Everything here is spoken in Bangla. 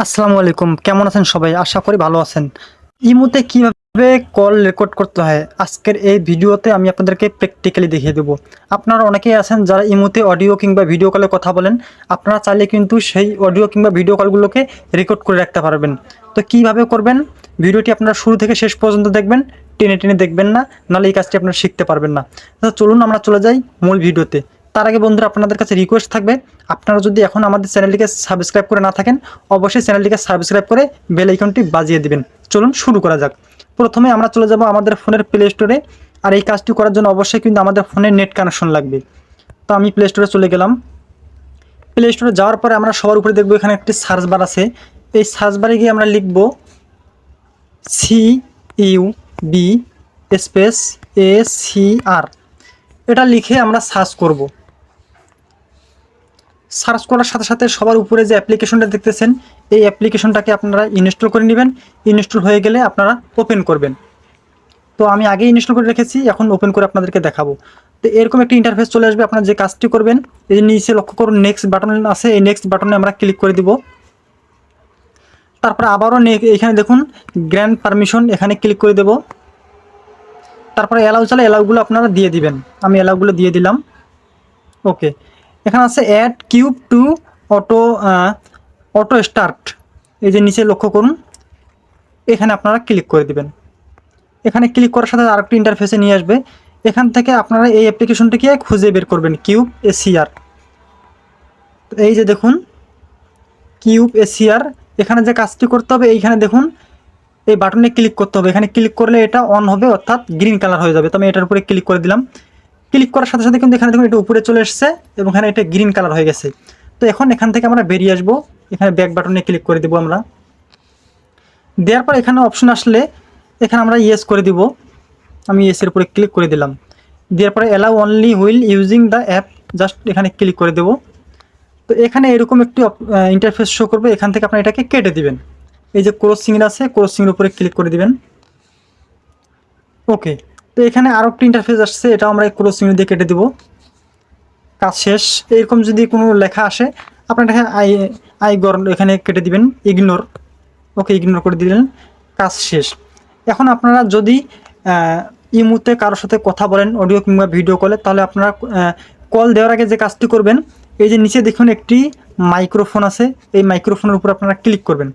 আসসালামু আলাইকুম, কেমন আছেন সবাই? আশা করি ভালো আছেন। ইমোতে কিভাবে কল রেকর্ড করতে হয় আজকের এই ভিডিওতে আমি আপনাদেরকে প্র্যাকটিক্যালি দেখিয়ে দেবো। আপনারা অনেকেই আছেন যারা ইমোতে অডিও কিংবা ভিডিও কলে কথা বলেন। আপনারা চাইলে কিন্তু সেই অডিও কিংবা ভিডিও কলগুলোকে রেকর্ড করে রাখতে পারবেন। তো কিভাবে করবেন ভিডিওটি আপনারা শুরু থেকে শেষ পর্যন্ত দেখবেন, টেনে টেনে দেখবেন না, নাহলে এই কাজটি আপনারা শিখতে পারবেন না। তো চলুন আমরা চলে যাই মূল ভিডিওতে। তার আগে বন্ধুরা আপনাদের কাছে রিকোয়েস্ট থাকবে, আপনারা যদি এখন আমাদের চ্যানেলটিকে সাবস্ক্রাইব করে না থাকেন অবশ্যই চ্যানেলটিকে সাবস্ক্রাইব করে বেল আইকনটি বাজিয়ে দিবেন। চলুন শুরু করা যাক। প্রথমে আমরা চলে যাব আমাদের ফোনের প্লে স্টোরে। আর এই কাজটি করার জন্য অবশ্যই কিন্তু আমাদের ফোনে নেট কানেকশন লাগবে। তো আমি প্লে স্টোরে চলে গেলাম। প্লে স্টোরে যাওয়ার পরে আমরা সবার উপরে দেখব এখানে একটি সার্চ বার আছে। এই সার্চ বারে গিয়ে আমরা লিখব CUB স্পেস ACR। এটা লিখে আমরা সার্চ করব। সার্চ করার সাথে সাথে সবার উপরে যে অ্যাপ্লিকেশনটা দেখতেছেন এই অ্যাপ্লিকেশনটাকে আপনারা ইনস্টল করে নেবেন। ইনস্টল হয়ে গেলে আপনারা ওপেন করবেন। তো আমি আগেই ইনস্টল করে রেখেছি, এখন ওপেন করে আপনাদেরকে দেখাবো। তো এরকম একটি ইন্টারফেস চলে আসবে। আপনারা যে কাজটি করবেন, এই যে নিচে লক্ষ্য করুন নেক্সট বাটন আছে, এই নেক্সট বাটনে আমরা ক্লিক করে দিব। তারপরে আবারও এখানে দেখুন গ্র্যান্ড পারমিশন, এখানে ক্লিক করে দেব। তারপরে অ্যালাউ চালে অ্যালাউগুলো আপনারা দিয়ে দিবেন। আমি অ্যালাউগুলো দিয়ে দিলাম। ওকে, এখানে আছে add cube to auto start. এই যে নিচে লক্ষ্য করুন, এখানে আপনারা ক্লিক করে দিবেন। এখানে ক্লিক করার সাথে আরেকটি ইন্টারফেসে নিয়ে আসবে। এখান থেকে আপনারা এই অ্যাপ্লিকেশনটিকে খুঁজে বের করবেন, কিউব ACR। এই যে দেখুন কিউব ACR, এখানে যে কাজটি করতে হবে এইখানে দেখুন এই বাটনে ক্লিক করতে হবে। এখানে ক্লিক করলে এটা অন হবে, অর্থাৎ গ্রিন কালার হয়ে যাবে। তো আমি এটার উপরে ক্লিক করে দিলাম। ক্লিক করার সাথে সাথে কিন্তু এখানে দেখুন এটা উপরে চলে এসেছে এবং এখানে এটা গ্রিন কালার হয়ে গেছে। তো এখন এখান থেকে আমরা বেরিয়ে আসবো। এখানে ব্যাক বাটনে ক্লিক করে দেবো আমরা। দেওয়ার পর এখানে অপশন আসলে এখানে আমরা ইয়েস করে দিব। আমি ইয়েসের উপরে ক্লিক করে দিলাম। দেওয়ার পরে allow only wheel using the app, just এখানে ক্লিক করে দেব। তো এখানে এরকম একটি ইন্টারফেস শো করবে। এখান থেকে আপনারা এটাকে কেটে দিবেন। এই যে ক্রস চিহ্ন আছে, ক্রস চিহ্নের উপরে ক্লিক করে দিবেন। ওকে, তো এখানে আরও একটি ইন্টারফেস আসছে, এটাও আমরা এই ক্রস চিহ্ন দিয়ে কেটে দিব। কাজ শেষ। এরকম যদি কোনো লেখা আসে আপনারা এখানে এখানে কেটে দিবেন, ইগনোর। ওকে, ইগনোর করে দিলেন, কাজ শেষ। এখন আপনারা যদি ইমোতে কারোর সাথে কথা বলেন অডিও কিংবা ভিডিও কলে, তাহলে আপনারা কল দেওয়ার আগে যে কাজটি করবেন, এই যে নিচে দেখুন একটি মাইক্রোফোন আছে, এই মাইক্রোফোনের উপর আপনারা ক্লিক করবেন।